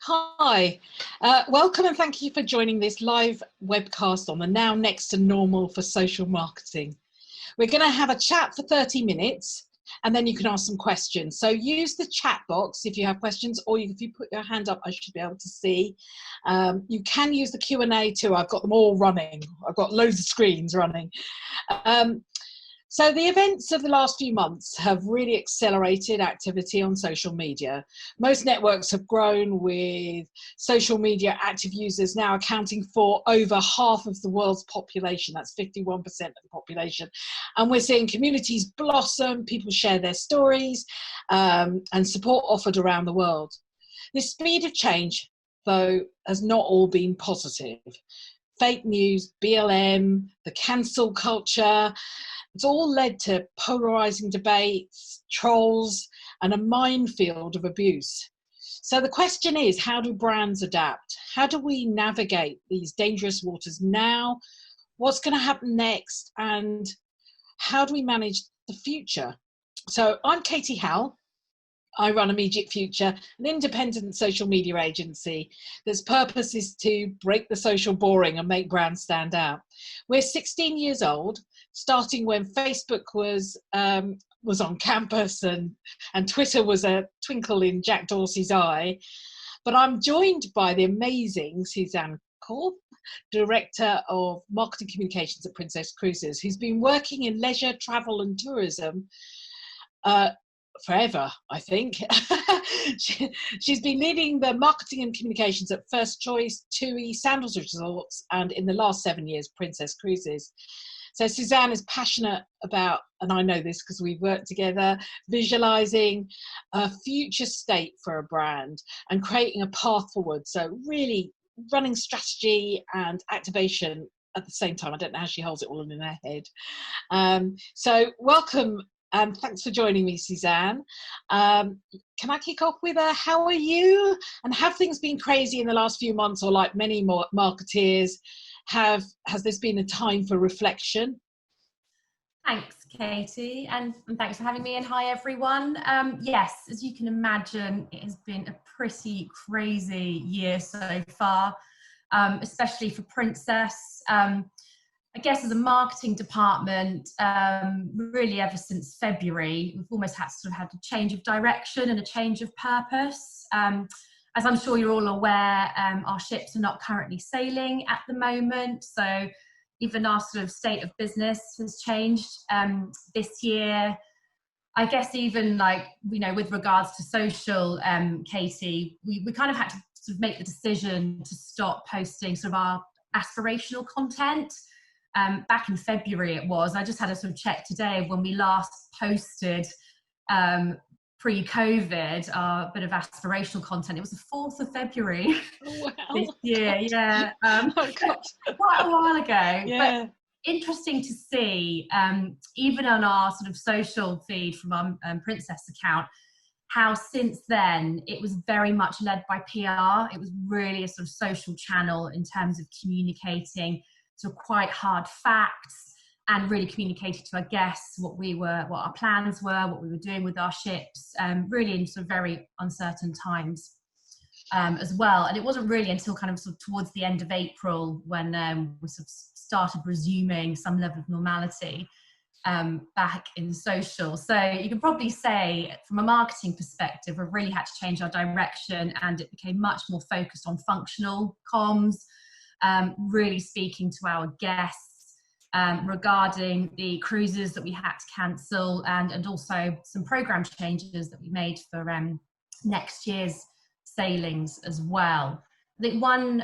Hi, welcome and thank you for joining this live webcast on the Now Next to Normal for Social Marketing. We're going to have a chat for 30 minutes and then you can ask some questions. So use the chat box if you have questions, or if you put your hand up, I should be able to see. You can use the Q&A too. I've got them all running. I've got loads of screens running. So the events of the last few months have really accelerated activity on social media. Most networks have grown, with social media active users now accounting for over half of the world's population. That's 51% of the population. And we're seeing communities blossom, people share their stories, and support offered around the world. This speed of change, though, has not all been positive. Fake news, BLM, the cancel culture, it's all led to polarising debates, trolls, and a minefield of abuse. So the question is, how do brands adapt? How do we navigate these dangerous waters now? What's going to happen next? And how do we manage the future? So I'm Katy, Howell. I run Immediate Future, an independent social media agency that's purpose is to break the social boring and make brands stand out. We're 16 years old, starting when Facebook was on campus and Twitter was a twinkle in Jack Dorsey's eye. But I'm joined by the amazing Suzanne Korff, Director of Marketing Communications at Princess Cruises, who's been working in leisure, travel and tourism forever, I think. She's been leading the marketing and communications at First Choice, TUI, Sandals Resorts, and in the last 7 years, Princess Cruises. So Suzanne is passionate about, and I know this because we've worked together, visualizing a future state for a brand and creating a path forward. So really running strategy and activation at the same time. I don't know how she holds it all in her head. So welcome. Thanks for joining me, Suzanne. Can I kick off with how are you? And have things been crazy in the last few months, or like many more marketeers, has this been a time for reflection? Thanks, Katy, and thanks for having me, and hi everyone. Yes, as you can imagine, it has been a pretty crazy year so far, especially for Princess. I guess as a marketing department, really ever since February, we've almost had a change of direction and a change of purpose. As I'm sure you're all aware, our ships are not currently sailing at the moment, so even our sort of state of business has changed this year. I guess even with regards to social, Katy, we kind of had to sort of make the decision to stop posting sort of our aspirational content. Back in February it was. I just had a sort of check today of when we last posted pre-COVID our bit of aspirational content. It was the 4th of February this year. Yeah, quite a while ago. Yeah. But interesting to see, even on our sort of social feed from our Princess account, how since then it was very much led by PR. It was really a sort of social channel in terms of communicating sort of quite hard facts and really communicated to our guests what our plans were, what we were doing with our ships, really in sort of very uncertain times as well. And it wasn't really until kind of sort of towards the end of April when we sort of started resuming some level of normality back in social. So you can probably say from a marketing perspective, we've really had to change our direction, and it became much more focused on functional comms, really speaking to our guests regarding the cruises that we had to cancel, and also some program changes that we made for next year's sailings as well. I think one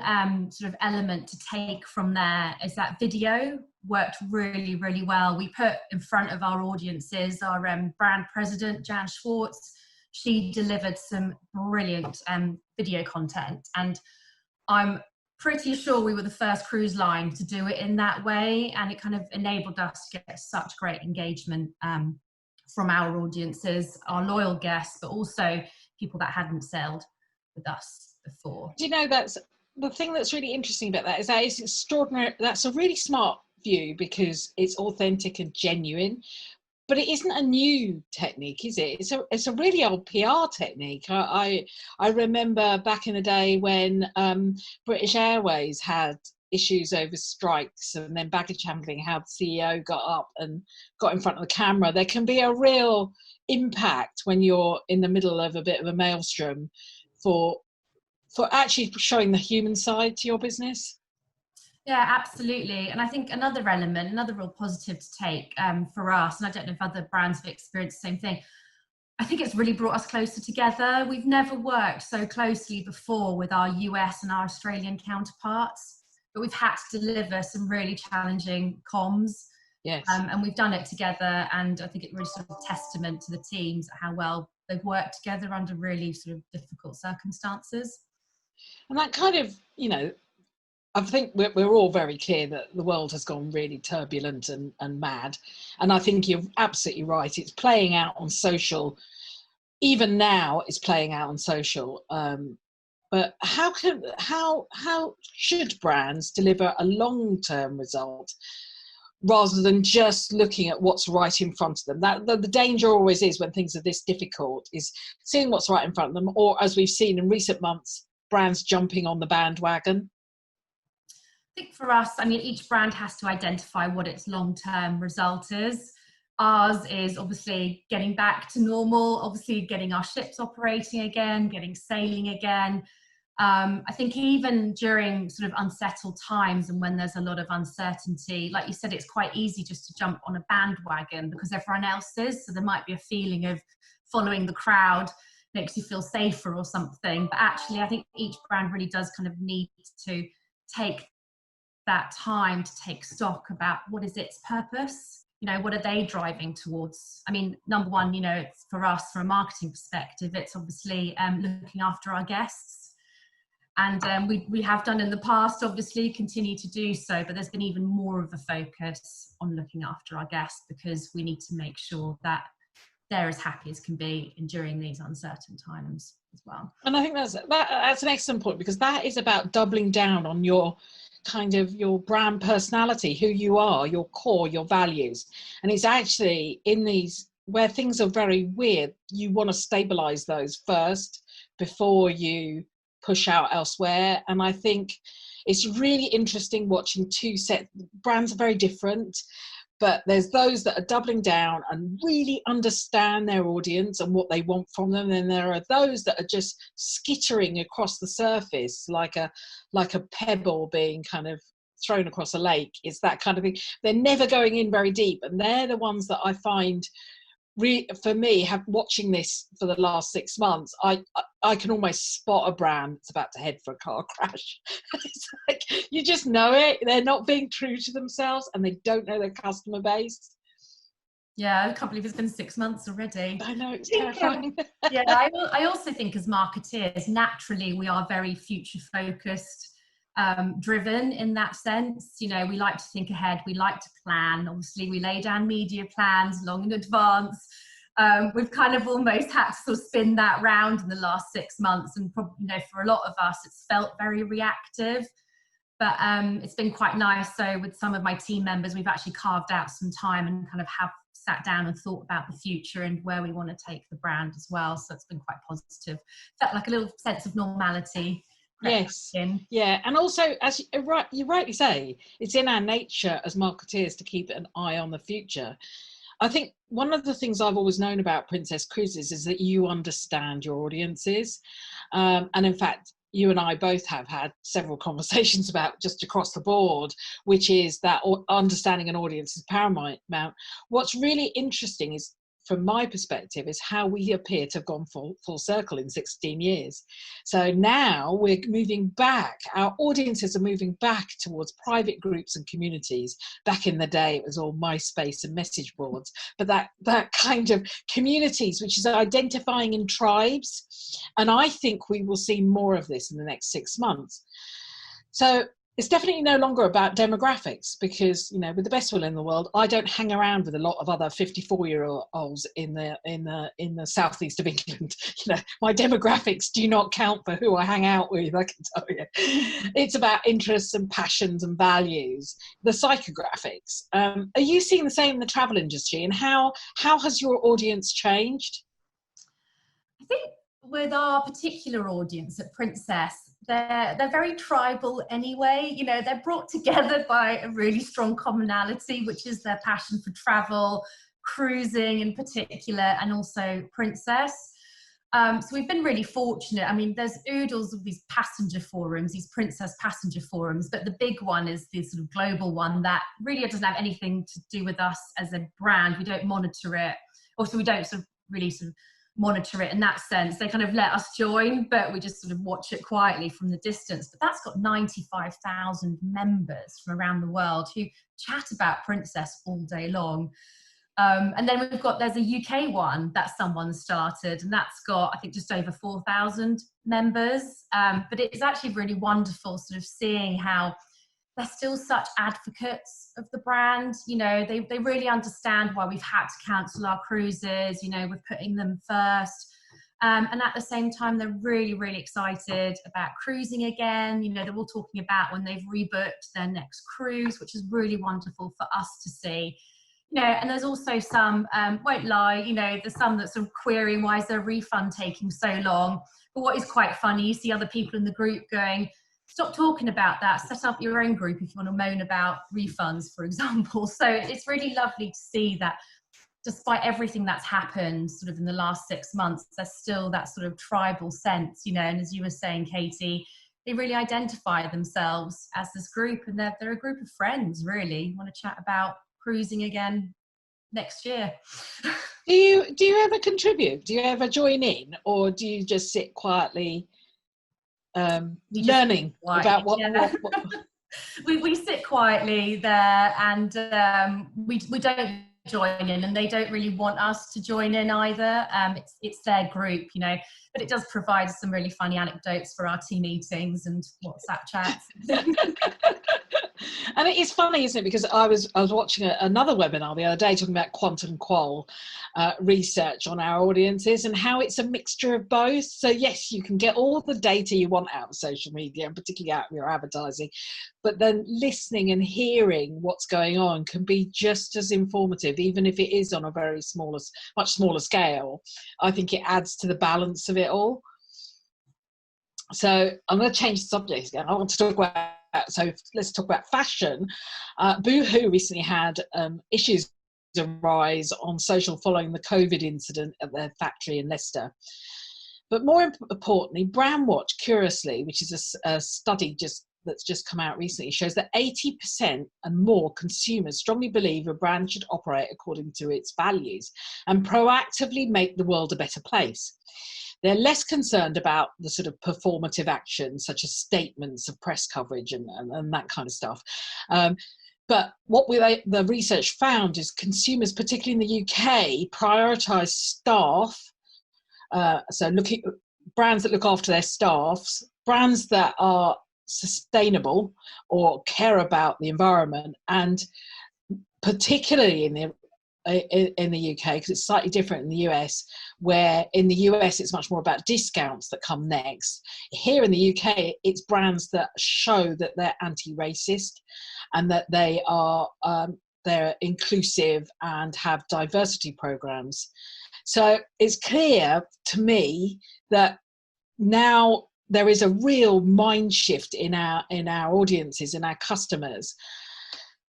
sort of element to take from there is that video worked really, really well. We put in front of our audiences our brand president, Jan Schwartz. She delivered some brilliant video content, and I'm pretty sure we were the first cruise line to do it in that way, and it kind of enabled us to get such great engagement from our audiences, our loyal guests, but also people that hadn't sailed with us before. Do you know, that's the thing that's really interesting about that, is that it's extraordinary. That's a really smart view because it's authentic and genuine, but it isn't a new technique, is it? It's a really old PR technique. I remember back in the day when British Airways had issues over strikes and then baggage handling, how the CEO got up and got in front of the camera. There can be a real impact when you're in the middle of a bit of a maelstrom for actually showing the human side to your business. Yeah, absolutely. And I think another element, another real positive to take for us, and I don't know if other brands have experienced the same thing, I think it's really brought us closer together. We've never worked so closely before with our US and our Australian counterparts, but we've had to deliver some really challenging comms. Yes. And we've done it together, and I think it really sort of testament to the teams how well they've worked together under really sort of difficult circumstances. And that kind of, you know, I think we're all very clear that the world has gone really turbulent and mad. And I think you're absolutely right. It's playing out on social. Even now it's playing out on social. But how should brands deliver a long-term result rather than just looking at what's right in front of them? That the danger always is when things are this difficult is seeing what's right in front of them, or as we've seen in recent months, brands jumping on the bandwagon. I think for us, I mean, each brand has to identify what its long-term result is. Ours is obviously getting back to normal, obviously getting our ships operating again, getting sailing again. I think even during sort of unsettled times and when there's a lot of uncertainty, like you said, it's quite easy just to jump on a bandwagon because everyone else is. So there might be a feeling of following the crowd makes you feel safer or something. But actually, I think each brand really does kind of need to take that time to take stock about what is its purpose, you know, what are they driving towards? I mean, number one, you know, it's for us from a marketing perspective, it's obviously looking after our guests, and we have done in the past, obviously continue to do so, but there's been even more of a focus on looking after our guests because we need to make sure that they're as happy as can be during these uncertain times as well. And I think that's an excellent point, because that is about doubling down on your kind of your brand personality, who you are, your core, your values. And it's actually in these where things are very weird, you want to stabilize those first before you push out elsewhere. And I think it's really interesting watching two set brands are very different, but there's those that are doubling down and really understand their audience and what they want from them. And there are those that are just skittering across the surface like a pebble being kind of thrown across a lake. It's that kind of thing. They're never going in very deep. And they're the ones that I find, for me, watching this for the last 6 months, I can almost spot a brand that's about to head for a car crash. It's like, you just know it. They're not being true to themselves and they don't know their customer base. Yeah, I can't believe it's been 6 months already. I know, it's terrifying. Yeah, I also think as marketeers, naturally, we are very future focused, driven in that sense. You know, we like to think ahead, we like to plan. Obviously, we lay down media plans long in advance. We've kind of almost had to sort of spin that round in the last 6 months, and probably, you know, for a lot of us, it's felt very reactive. But it's been quite nice. So with some of my team members, we've actually carved out some time and kind of have sat down and thought about the future and where we want to take the brand as well. So it's been quite positive. Felt like a little sense of normality. Yes. Yeah. And also, as you rightly say, it's in our nature as marketeers to keep an eye on the future. I think one of the things I've always known about Princess Cruises is that you understand your audiences. And in fact, you and I both have had several conversations about just across the board, which is that understanding an audience is paramount. What's really interesting is, from my perspective, is how we appear to have gone full circle in 16 years. So now we're moving back. Our audiences are moving back towards private groups and communities. Back in the day, it was all MySpace and message boards, but that kind of communities, which is identifying in tribes. And I think we will see more of this in the next 6 months. So it's definitely no longer about demographics, because, you know, with the best will in the world, I don't hang around with a lot of other 54-year-olds in the southeast of England. You know, my demographics do not count for who I hang out with, I can tell you. It's about interests and passions and values, the psychographics. Are you seeing the same in the travel industry, and how has your audience changed? I think with our particular audience at Princess, they're very tribal anyway. You know, they're brought together by a really strong commonality, which is their passion for travel, cruising in particular, and also Princess. So we've been really fortunate. I mean, there's oodles of these passenger forums, these Princess passenger forums, but the big one is the sort of global one that really doesn't have anything to do with us as a brand. We don't monitor it, or so we don't really monitor it in that sense. They kind of let us join, but we just sort of watch it quietly from the distance. But that's got 95,000 members from around the world who chat about Princess all day long. And then there's a UK one that someone started, and that's got, I think, just over 4,000 members. But it's actually really wonderful sort of seeing how they're still such advocates of the brand. You know, they really understand why we've had to cancel our cruises. You know, we're putting them first. And at the same time, they're really, really excited about cruising again. You know, they're all talking about when they've rebooked their next cruise, which is really wonderful for us to see. You know, and there's also some, won't lie, you know, there's some that's sort of querying, why is their refund taking so long? But what is quite funny, you see other people in the group going, stop talking about that, set up your own group if you want to moan about refunds, for example. So it's really lovely to see that despite everything that's happened sort of in the last 6 months, there's still that sort of tribal sense, you know, and as you were saying, Katy, they really identify themselves as this group, and they're a group of friends, really, want to chat about cruising again next year. Do you ever contribute? Do you ever join in, or do you just sit quietly learning about what we sit quietly there, and we don't join in, and they don't really want us to join in either. It's their group, you know, but it does provide some really funny anecdotes for our team meetings and WhatsApp chats. And it is funny, isn't it? Because I was watching another webinar the other day talking about quantum qual research on our audiences and how it's a mixture of both. So yes, you can get all the data you want out of social media, and particularly out of your advertising, but then listening and hearing what's going on can be just as informative, even if it is on a much smaller scale. I think it adds to the balance of it all. So I'm going to change the subject again. I want to talk about, so let's talk about fashion. Boohoo recently had issues arise on social following the COVID incident at their factory in Leicester. But more importantly, Brandwatch, curiously, which is a study that's just come out recently, shows that 80% and more consumers strongly believe a brand should operate according to its values and proactively make the world a better place. They're less concerned about the sort of performative actions, such as statements of press coverage and that kind of stuff. But what the research found is consumers, particularly in the UK, prioritise staff. So looking brands that look after their staffs, brands that are sustainable or care about the environment, and particularly in the UK, because it's slightly different in the US, where in the US it's much more about discounts that come next. Here in the UK, it's brands that show that they're anti-racist and that they are they're inclusive and have diversity programs. So it's clear to me that now there is a real mind shift in our audiences, in our customers,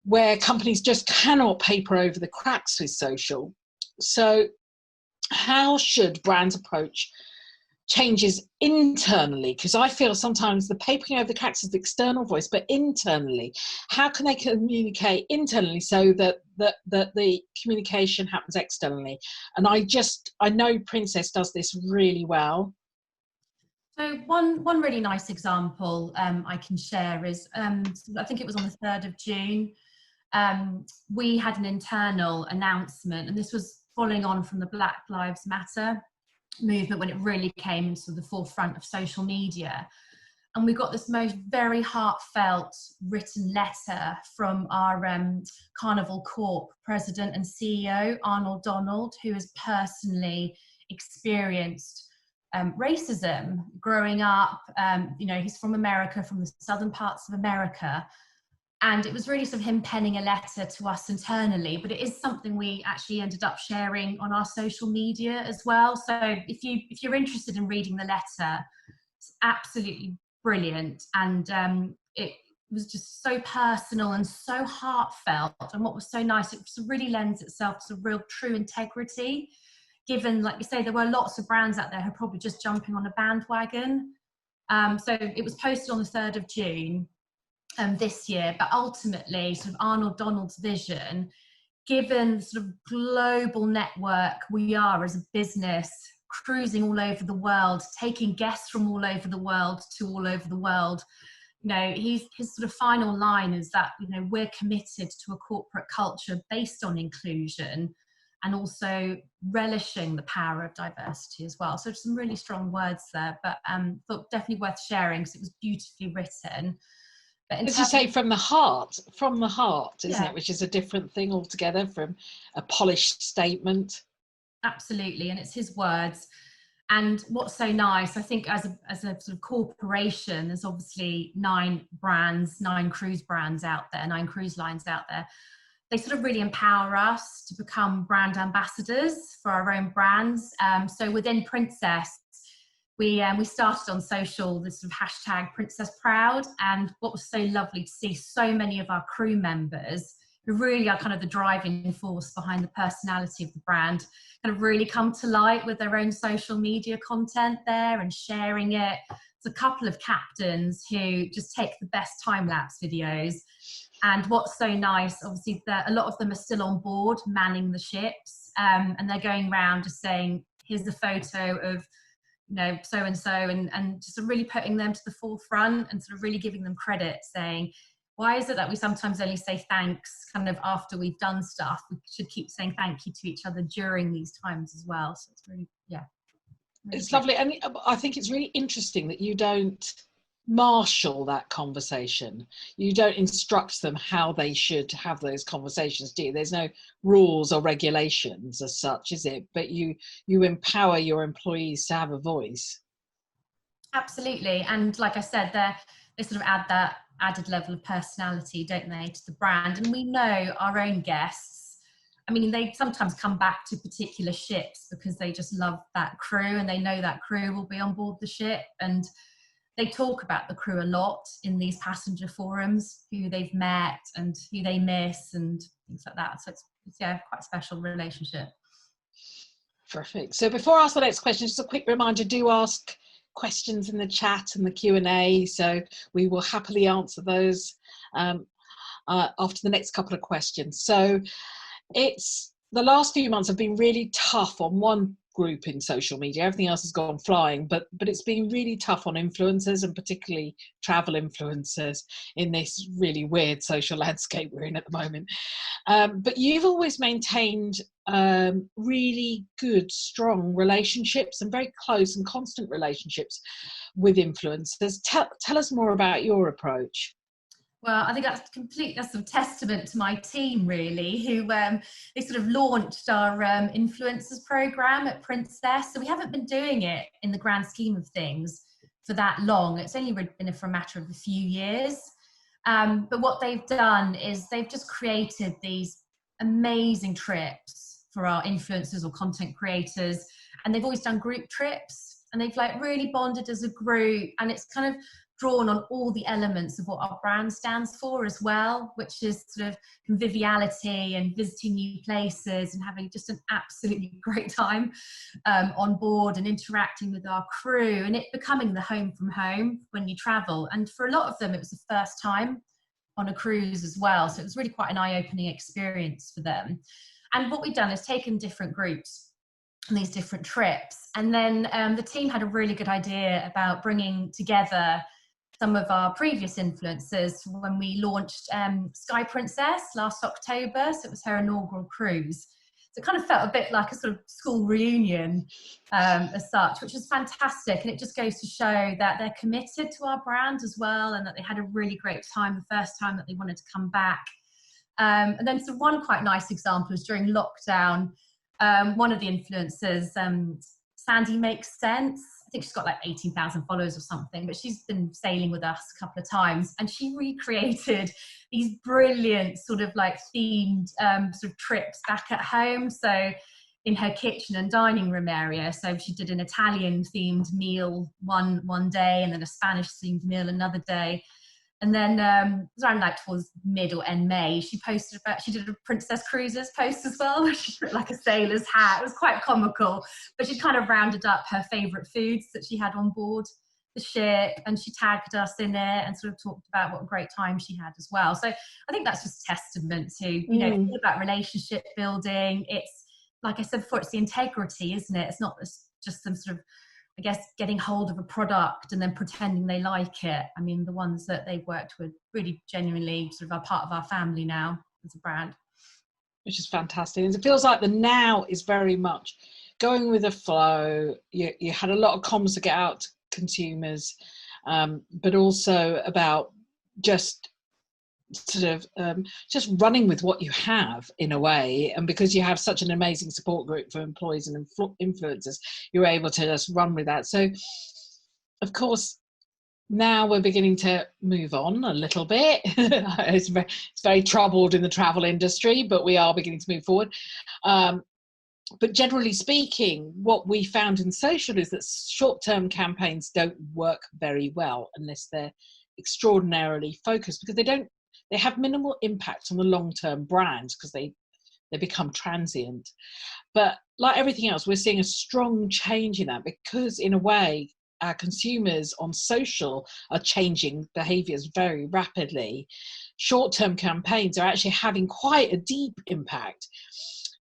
where companies just cannot paper over the cracks with social. So how should brands approach changes internally? Because I feel sometimes the papering over the cracks is the external voice, but internally, how can they communicate internally so that the communication happens externally? And I know Princess does this really well. So one really nice example I can share is, I think it was on the 3rd of June, we had an internal announcement, and this was following on from the Black Lives Matter movement when it really came into the forefront of social media. And we got this most very heartfelt written letter from our Carnival Corp president and CEO, Arnold Donald, who has personally experienced racism growing up. You know, he's from America, from the southern parts of America. And it was really sort of him penning a letter to us internally, but it is something we actually ended up sharing on our social media as well. So if you're interested in reading the letter, it's absolutely brilliant. And it was just so personal and so heartfelt. And what was so nice, it really lends itself to real true integrity, given, like you say, there were lots of brands out there who are probably just jumping on a bandwagon. So it was posted on the 3rd of June this year, but ultimately sort of Arnold Donald's vision, given the sort of global network we are as a business, cruising all over the world, taking guests from all over the world to all over the world, you know, his sort of final line is that, you know, we're committed to a corporate culture based on inclusion and also relishing the power of diversity as well. So some really strong words there, but thought definitely worth sharing because it was beautifully written. As you say, from the heart, isn't Yeah. it? Which is a different thing altogether from a polished statement. Absolutely, and it's his words. And what's so nice, I think, as a sort of corporation, there's obviously 9 brands, 9 cruise brands out there, 9 cruise lines out there. They sort of really empower us to become brand ambassadors for our own brands. So within Princess, we started on social this sort of hashtag Princess Proud, and what was so lovely to see so many of our crew members who really are kind of the driving force behind the personality of the brand kind of really come to light with their own social media content there and sharing it. There's a couple of captains who just take the best time-lapse videos, and what's so nice, obviously, that a lot of them are still on board manning the ships, and they're going around just saying, here's a photo of, you know, so and so, and just really putting them to the forefront and sort of really giving them credit, saying, why is it that we sometimes only say thanks kind of after we've done stuff? We should keep saying thank you to each other during these times as well. So it's really, yeah. Really It's great. lovely. And I think it's really interesting that you don't marshal that conversation. You don't instruct them how they should have those conversations, do you? There's no rules or regulations as such, is it? But you empower your employees to have a voice. Absolutely. And like I said, they sort of add that added level of personality, don't they, to the brand. And we know our own guests, I mean, they sometimes come back to particular ships because they just love that crew and they know that crew will be on board the ship. And they talk about the crew a lot in these passenger forums, who they've met and who they miss and things like that. So it's yeah, quite a special relationship. Perfect. So before I ask the next question, just a quick reminder, do ask questions in the chat and the Q&A. So we will happily answer those after the next couple of questions. So it's the last few months have been really tough on one group in social media. Everything else has gone flying, but it's been really tough on influencers, and particularly travel influencers, in this really weird social landscape we're in at the moment. But you've always maintained really good, strong relationships and very close and constant relationships with influencers. Tell us more about your approach. Well, I think that's a testament to my team, really, who they sort of launched our influencers program at Princess. So we haven't been doing it in the grand scheme of things for that long. It's only been for a matter of a few years. But what they've done is they've just created these amazing trips for our influencers or content creators. And they've always done group trips, and they've like really bonded as a group. And it's kind of drawn on all the elements of what our brand stands for as well, which is sort of conviviality and visiting new places and having just an absolutely great time on board and interacting with our crew, and it becoming the home from home when you travel. And for a lot of them, it was the first time on a cruise as well. So it was really quite an eye-opening experience for them. And what we've done is taken different groups on these different trips. And then the team had a really good idea about bringing together some of our previous influencers when we launched Sky Princess last October. So it was her inaugural cruise. So it kind of felt a bit like a sort of school reunion as such, which was fantastic. And it just goes to show that they're committed to our brand as well, and that they had a really great time the first time that they wanted to come back. And then so one quite nice example is during lockdown, one of the influencers, Sandy Makes Sense. I think she's got like 18,000 followers or something, but she's been sailing with us a couple of times, and she recreated these brilliant sort of like themed sort of trips back at home. So in her kitchen and dining room area. So she did an Italian themed meal one day, and then a Spanish themed meal another day. And then it was around like towards mid or end May, she did a Princess Cruises post as well, where she put like a sailor's hat. It was quite comical, but she kind of rounded up her favourite foods that she had on board the ship, and she tagged us in it and sort of talked about what a great time she had as well. So I think that's just testament to, you know, it's all about relationship building. It's, like I said before, it's the integrity, isn't it? It's not just some sort of, I guess, getting hold of a product and then pretending they like it. I mean, the ones that they've worked with really genuinely sort of are part of our family now as a brand. Which is fantastic. And it feels like the now is very much going with the flow. You had a lot of comms to get out to consumers, but also about just sort of just running with what you have in a way. And because you have such an amazing support group for employees and influencers, you're able to just run with that. So of course now we're beginning to move on a little bit. It's very troubled in the travel industry, but we are beginning to move forward. But generally speaking, what we found in social is that short-term campaigns don't work very well unless they're extraordinarily focused, because they have minimal impact on the long-term brands, because they become transient. But like everything else, we're seeing a strong change in that, because in a way our consumers on social are changing behaviours very rapidly. Short-term campaigns are actually having quite a deep impact.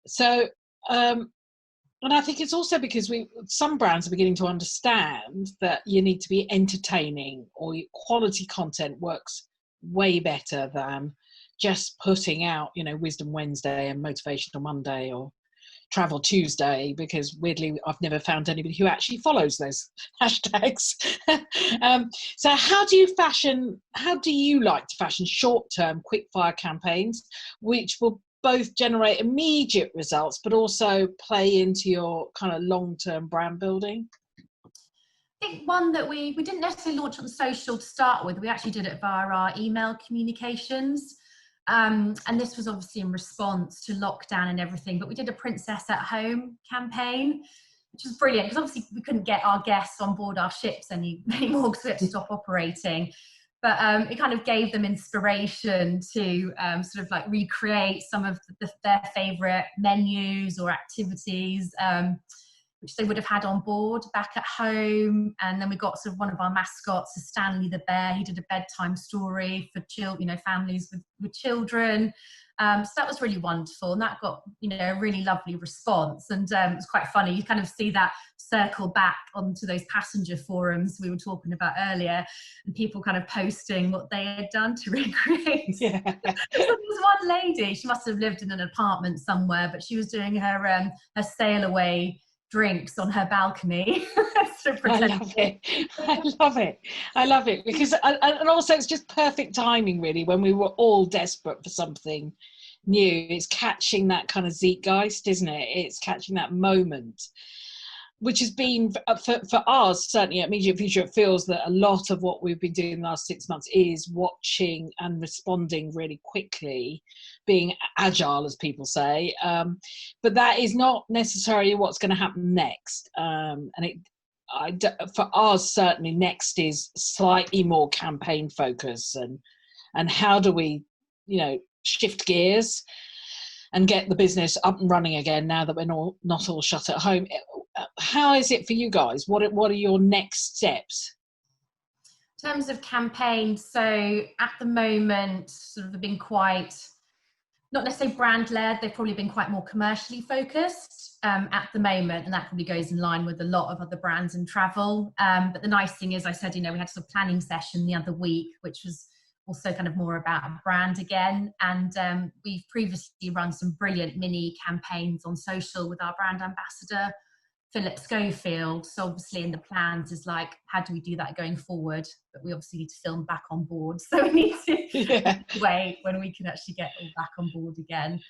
So and I think it's also because some brands are beginning to understand that you need to be entertaining, or quality content works way better than just putting out, you know, Wisdom Wednesday and Motivational Monday or Travel Tuesday, because weirdly I've never found anybody who actually follows those hashtags. So how do you like to fashion short-term quick-fire campaigns which will both generate immediate results but also play into your kind of long-term brand building? I think one that we didn't necessarily launch on social to start with. We actually did it via our email communications. And this was obviously in response to lockdown and everything, but we did a Princess at Home campaign, which was brilliant, because obviously we couldn't get our guests on board our ships anymore because we had to stop operating. But it kind of gave them inspiration to sort of like recreate some of their favourite menus or activities, which they would have had on board back at home. And then we got sort of one of our mascots, Stanley the Bear. He did a bedtime story for families with children. So that was really wonderful, and that got, you know, a really lovely response. And it was quite funny. You kind of see that circle back onto those passenger forums we were talking about earlier, and people kind of posting what they had done to recreate. Yeah. So there was one lady, she must have lived in an apartment somewhere, but she was doing her sail away drinks on her balcony. I love it because and also it's just perfect timing, really, when we were all desperate for something new. It's catching that kind of zeitgeist, isn't it? It's catching that moment, which has been for us, certainly at Immediate Future, it feels that a lot of what we've been doing the last 6 months is watching and responding really quickly, being agile, as people say. But that is not necessarily what's going to happen next. For us, certainly next is slightly more campaign focus, and how do we, you know, shift gears and get the business up and running again now that we're not all shut at home. How is it for you guys? What are your next steps? In terms of campaigns, so at the moment, sort of have been quite, not necessarily brand led, they've probably been quite more commercially focused at the moment, and that probably goes in line with a lot of other brands in travel. But the nice thing is, I said, you know, we had a sort of planning session the other week, which was also kind of more about a brand again. And we've previously run some brilliant mini campaigns on social with our brand ambassador, Philip Schofield. So obviously in the plans is like, how do we do that going forward? But we obviously need to film back on board. So we need to wait when we can actually get all back on board again.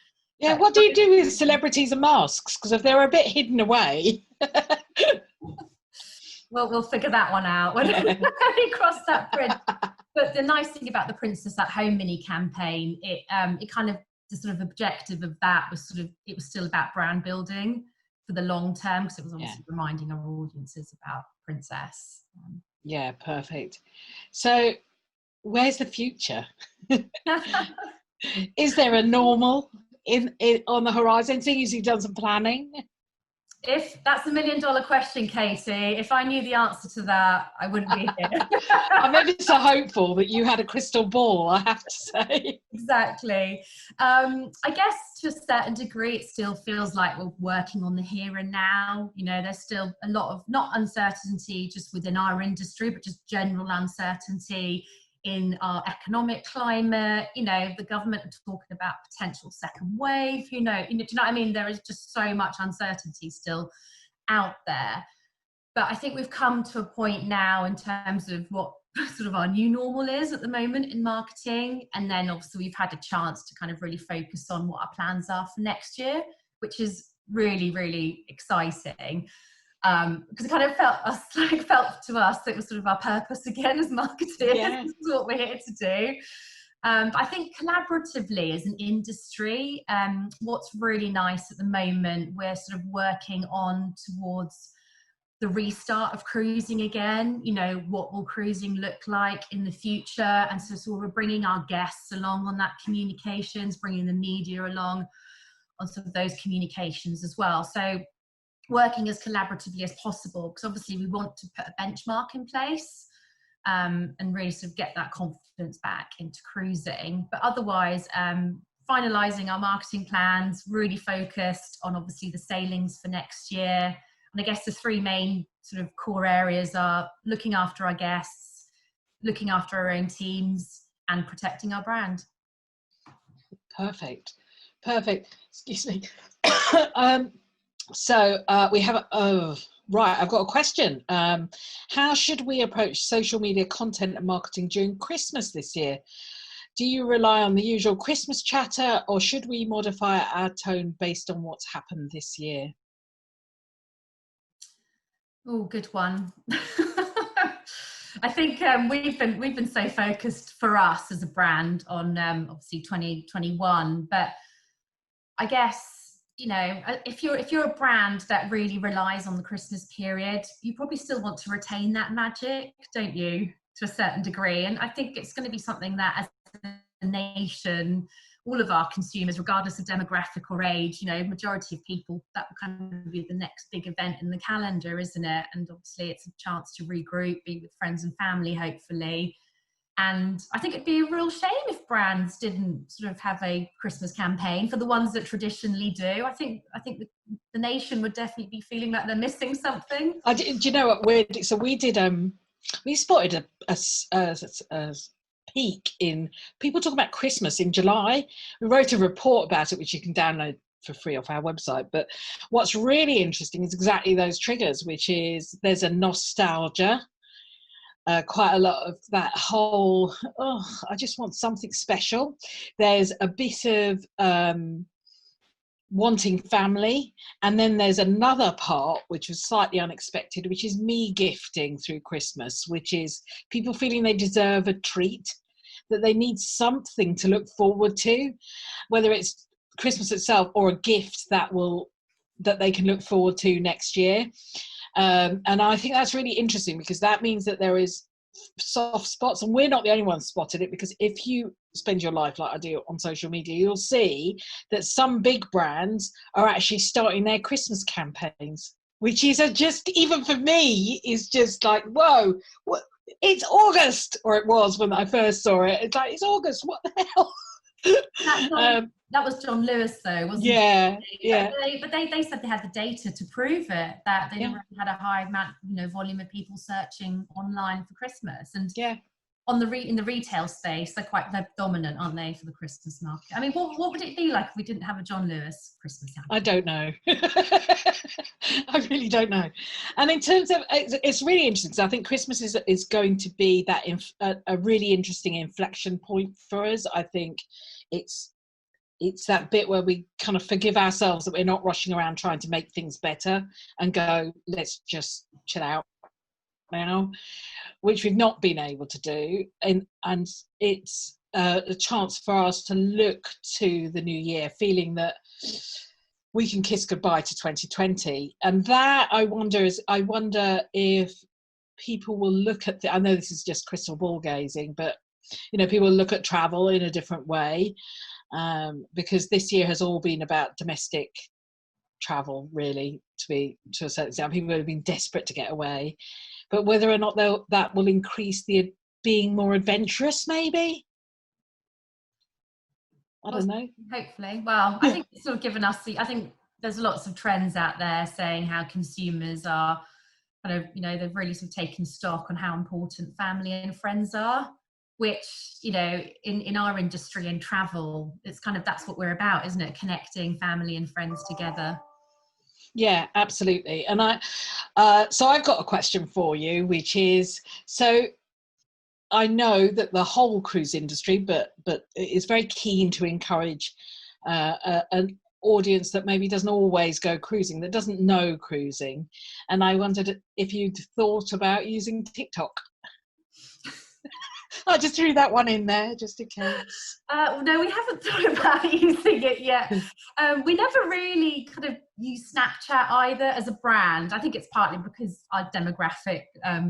Yeah, what do you do with celebrities and masks? Because if they're a bit hidden away... Well, we'll figure that one out when we cross that bridge. But the nice thing about the Princess at Home mini campaign, it kind of, the sort of objective of that was sort of, it was still about brand building for the long term, because it was obviously reminding our audiences about Princess. Yeah, perfect. So where's the future? Is there a normal in on the horizon, seeing as you've done some planning? If that's $1 million question, Katy, if I knew the answer to that, I wouldn't be here. I'm ever so hopeful that you had a crystal ball, I have to say. Exactly. I guess to a certain degree, it still feels like we're working on the here and now. You know, there's still a lot of, not uncertainty just within our industry, but just general uncertainty in our economic climate. You know, the government are talking about potential second wave, do you know what I mean? There is just so much uncertainty still out there. But I think we've come to a point now in terms of what sort of our new normal is at the moment in marketing. And then obviously we've had a chance to kind of really focus on what our plans are for next year, which is really, really exciting. Because it kind of felt to us that it was sort of our purpose again as marketers. Yeah. This is what we're here to do. But I think collaboratively as an industry, what's really nice at the moment, we're sort of working on towards the restart of cruising again. You know, what will cruising look like in the future? And so we're bringing our guests along on that communications, bringing the media along on some of those communications as well. So working as collaboratively as possible, because obviously we want to put a benchmark in place and really sort of get that confidence back into cruising. But otherwise, finalising our marketing plans, really focused on obviously the sailings for next year. And I guess the three main sort of core areas are looking after our guests, looking after our own teams, and protecting our brand. Perfect. Excuse me. So we have, right, I've got a question. How should we approach social media content and marketing during Christmas this year? Do you rely on the usual Christmas chatter, or should we modify our tone based on what's happened this year? Oh, good one. I think we've been so focused for us as a brand on obviously 2021, but I guess, you know, if you're a brand that really relies on the Christmas period, you probably still want to retain that magic, don't you, to a certain degree? And I think it's going to be something that as a nation, all of our consumers, regardless of demographic or age, you know, majority of people, that will kind of be the next big event in the calendar, isn't it? And obviously it's a chance to regroup, be with friends and family, hopefully. And I think it'd be a real shame if brands didn't sort of have a Christmas campaign for the ones that traditionally do. I think the nation would definitely be feeling like they're missing something. Do you know what weird? So we did. We spotted a peak in people talking about Christmas in July. We wrote a report about it, which you can download for free off our website. But what's really interesting is exactly those triggers, which is there's a nostalgia. Quite a lot of that whole, I just want something special. There's a bit of wanting family. And then there's another part, which was slightly unexpected, which is me gifting through Christmas, which is people feeling they deserve a treat, that they need something to look forward to, whether it's Christmas itself or a gift that they can look forward to next year. And I think that's really interesting, because that means that there is soft spots, and we're not the only ones spotted it, because if you spend your life like I do on social media, you'll see that some big brands are actually starting their Christmas campaigns, which is just, even for me, is just like, whoa, what? It's August, or it was when I first saw it. It's like, it's August, what the hell? That was John Lewis, though, wasn't it? Yeah. But they said they had the data to prove it, that they had a high amount, volume of people searching online for Christmas. And in the retail space, they're dominant, aren't they, for the Christmas market? I mean, what would it be like if we didn't have a John Lewis Christmas campaign? I don't know. I really don't know. And in terms of, it's really interesting because I think Christmas is going to be that a really interesting inflection point for us. I think it's that bit where we kind of forgive ourselves that we're not rushing around trying to make things better and go, let's just chill out now, which we've not been able to do. And it's a chance for us to look to the new year feeling that we can kiss goodbye to 2020. And that I wonder if people will look at I know this is just crystal ball gazing, but people look at travel in a different way, because this year has all been about domestic travel, really, to a certain extent. People have been desperate to get away, but whether or not that will increase the being more adventurous, maybe. I don't know. Hopefully. Well, I think it's sort of given us I think there's lots of trends out there saying how consumers are kind of, they've really sort of taken stock on how important family and friends are, which, in our industry and travel, it's kind of, that's what we're about, isn't it? Connecting family and friends together. Yeah, absolutely. And so I've got a question for you, which is, so I know that the whole cruise industry, but is very keen to encourage an audience that maybe doesn't always go cruising, that doesn't know cruising. And I wondered if you'd thought about using TikTok. I just threw that one in there just in case. No, we haven't thought about using it yet. We never really kind of use Snapchat either as a brand. I think it's partly because our demographic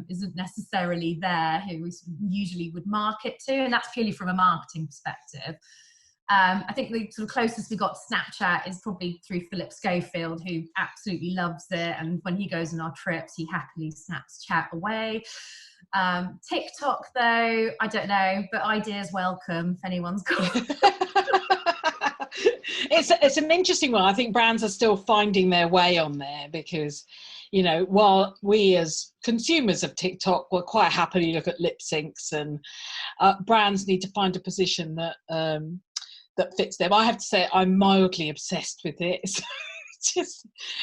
isn't necessarily there who we usually would market to, and that's purely from a marketing perspective. I think the sort of closest we got to Snapchat is probably through Philip Schofield, who absolutely loves it, and when he goes on our trips, he happily snaps chat away. TikTok, though, I don't know, but ideas welcome if anyone's got. It's an interesting one. I think brands are still finding their way on there because, while we as consumers of TikTok will quite happily look at lip syncs, and brands need to find a position that fits them. I have to say I'm mildly obsessed with it.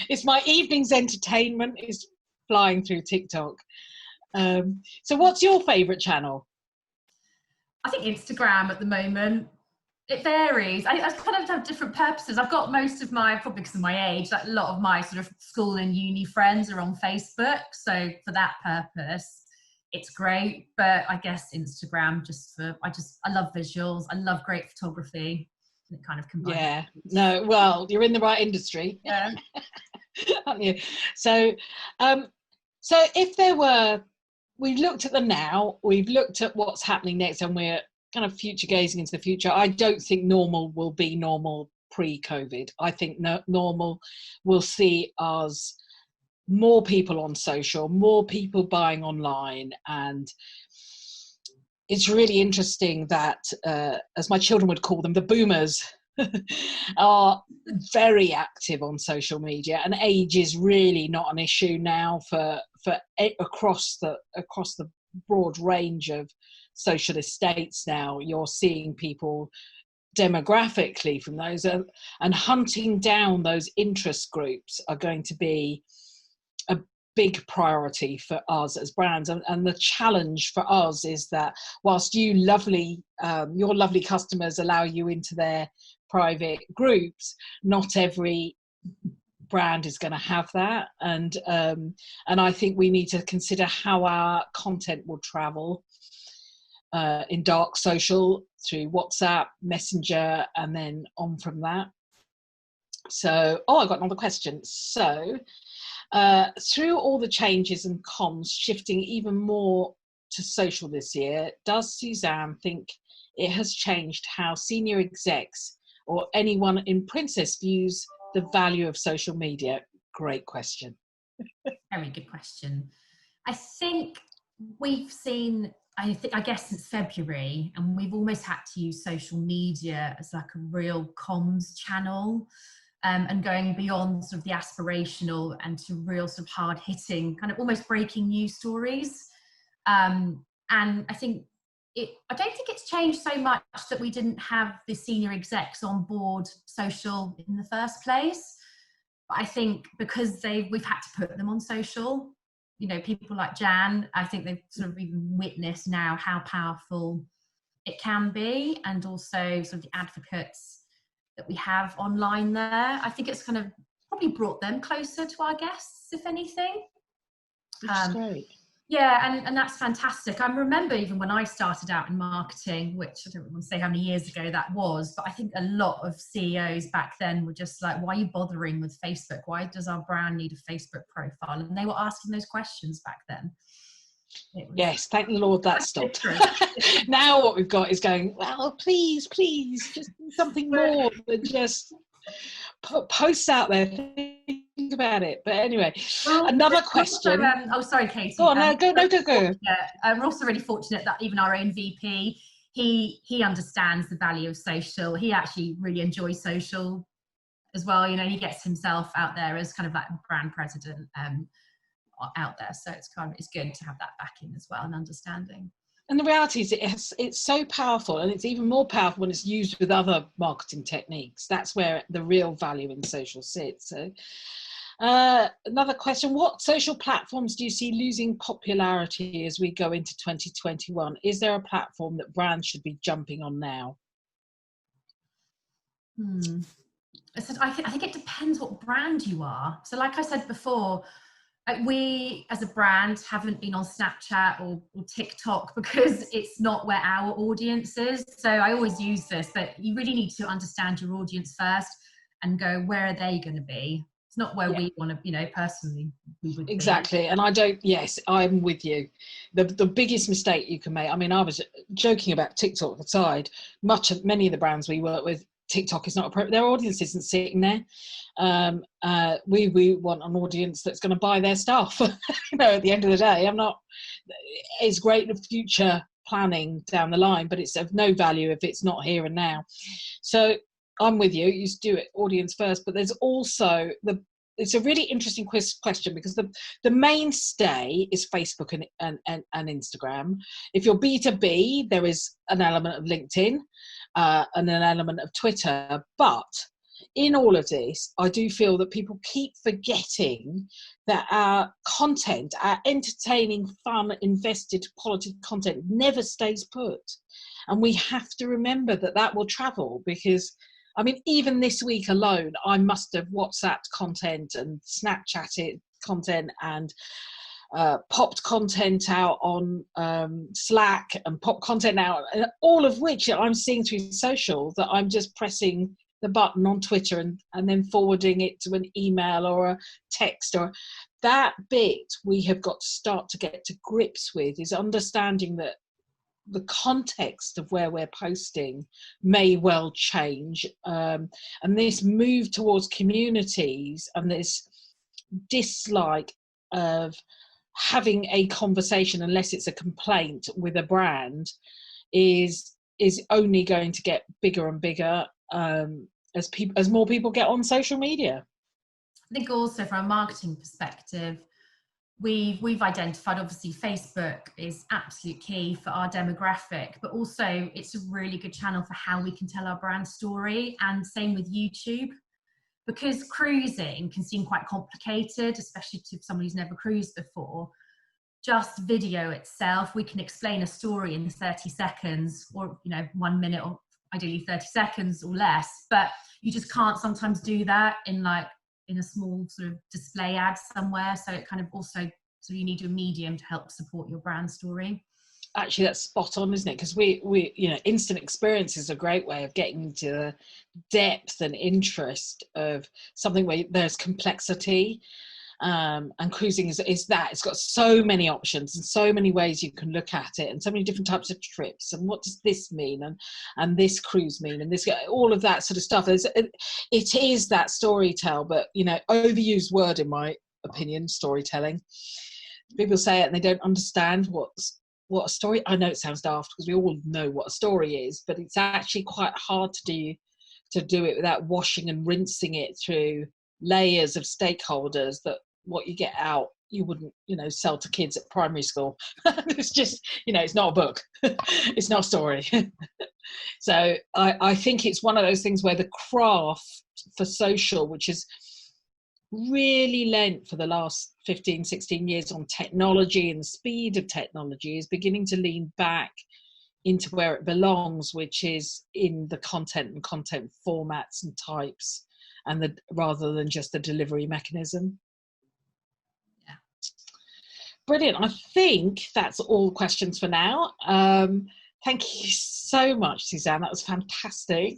It's my evening's entertainment is flying through TikTok. So what's your favourite channel? I think Instagram at the moment. It varies. I kind of have different purposes. I've got most of probably because of my age, like a lot of my sort of school and uni friends are on Facebook. So for that purpose, it's great. But I guess Instagram I love visuals. I love great photography. And it kind of combines. Yeah. No, well, you're in the right industry. Yeah. Aren't you? So if we've looked at them now, we've looked at what's happening next, and we're kind of future gazing into the future. I don't think normal will be normal pre-COVID. I think normal will see us more people on social, more people buying online. And it's really interesting that, as my children would call them, the boomers are very active on social media, and age is really not an issue now for across the broad range of social estates. Now you're seeing people demographically from those, and hunting down those interest groups are going to be a big priority for us as brands. And the challenge for us is that whilst your lovely customers allow you into their private groups, not every brand is going to have that, and I think we need to consider how our content will travel in dark social, through WhatsApp, Messenger, and then on from that. So, I got another question. So, through all the changes and comms shifting even more to social this year, does Suzanne think it has changed how senior execs or anyone in Princess views the value of social media? Great question. Very good question. I think we've seen, I guess since February, and we've almost had to use social media as like a real comms channel, and going beyond sort of the aspirational and to real sort of hard hitting, kind of almost breaking news stories. And I think I don't think it's changed so much that we didn't have the senior execs on board social in the first place. But I think because we've had to put them on social, you know, people like Jan, I think they've sort of even witnessed now how powerful it can be, and also sort of the advocates that we have online there. I think it's kind of probably brought them closer to our guests, if anything. Which is great. Yeah, and that's fantastic. I remember even when I started out in marketing, which I don't want to say how many years ago that was, but I think a lot of CEOs back then were just like, why are you bothering with Facebook? Why does our brand need a Facebook profile? And they were asking those questions back then. Yes, thank the Lord that stopped. Now what we've got is going, well, please, just do something more than just put posts out there. Think about it. But anyway, another question. Also, sorry, Katy. Go on, go. We're also really fortunate that even our own VP, he understands the value of social. He actually really enjoys social as well. You know, he gets himself out there as kind of like brand president out there. So it's good to have that backing as well and understanding. And the reality is it's so powerful, and it's even more powerful when it's used with other marketing techniques. That's where the real value in social sits. So, another question, what social platforms do you see losing popularity as we go into 2021? Is there a platform that brands should be jumping on now? I think it depends what brand you are. So like I said before, we as a brand haven't been on Snapchat or TikTok because it's not where our audience is. So I always use this, but you really need to understand your audience first and go, where are they going to be? It's not where we want to, you know, personally. We would exactly. And I'm with you. The biggest mistake you can make, I mean, I was joking about TikTok aside, many of the brands we work with, TikTok is not appropriate. Their audience isn't sitting there. We want an audience that's going to buy their stuff. You know, at the end of the day, it's great for future planning down the line, but it's of no value if it's not here and now. So I'm with you. You do it audience first, but there's also it's a really interesting question because the mainstay is Facebook and Instagram. If you're B2B, there is an element of LinkedIn and an element of Twitter. But in all of this, I do feel that people keep forgetting that our content, our entertaining, fun, invested quality content never stays put. And we have to remember that will travel because, I mean, even this week alone, I must have WhatsApped content and Snapchatted content and popped content out on Slack and popped content out, all of which I'm seeing through social that I'm just pressing the button on Twitter and then forwarding it to an email or a text. Or that bit we have got to start to get to grips with is understanding that the context of where we're posting may well change, and this move towards communities and this dislike of having a conversation unless it's a complaint with a brand is only going to get bigger and bigger as more people get on social media. I think also from a marketing perspective, we've identified obviously Facebook is absolute key for our demographic, but also it's a really good channel for how we can tell our brand story, and same with YouTube. Because cruising can seem quite complicated, especially to someone who's never cruised before. Just video itself, we can explain a story in 30 seconds or 1 minute, or ideally 30 seconds or less, but you just can't sometimes do that in a small sort of display ad somewhere. So it kind of also, so you need a medium to help support your brand story. Actually, that's spot on, isn't it? Because we instant experience is a great way of getting into the depth and interest of something where there's complexity. And cruising is that it's got so many options and so many ways you can look at it, and so many different types of trips, and what does this mean, and this cruise mean, and this, all of that sort of stuff. It is that storytell, but overused word in my opinion, storytelling. People say it and they don't understand what a story. I know it sounds daft because we all know what a story is, but it's actually quite hard to do it without washing and rinsing it through layers of stakeholders. That what you get out you wouldn't, you know, sell to kids at primary school. It's just, you know, it's not a book. It's not a story. So I think it's one of those things where the craft for social, which is really lent for the last 15, 16 years on technology and the speed of technology, is beginning to lean back into where it belongs, which is in the content and content formats and types, and rather than just the delivery mechanism. Yeah. Brilliant. I think that's all the questions for now. Thank you so much, Suzanne. That was fantastic.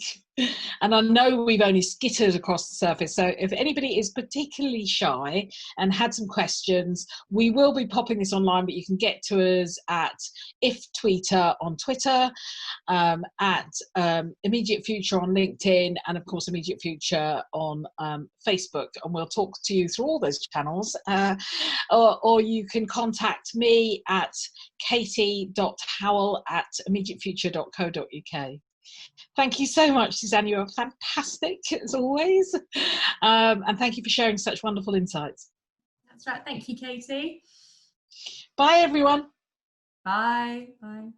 And I know we've only skittered across the surface. So if anybody is particularly shy and had some questions, we will be popping this online, but you can get to us at IfTweeter on Twitter, at Immediate Future on LinkedIn, and of course Immediate Future on Facebook. And we'll talk to you through all those channels. Or you can contact me at katy.howell@immediatefuture.co.uk. Thank you so much, Suzanne. You are fantastic as always. And thank you for sharing such wonderful insights. That's right. Thank you, Katy. Bye, everyone. Bye. Bye.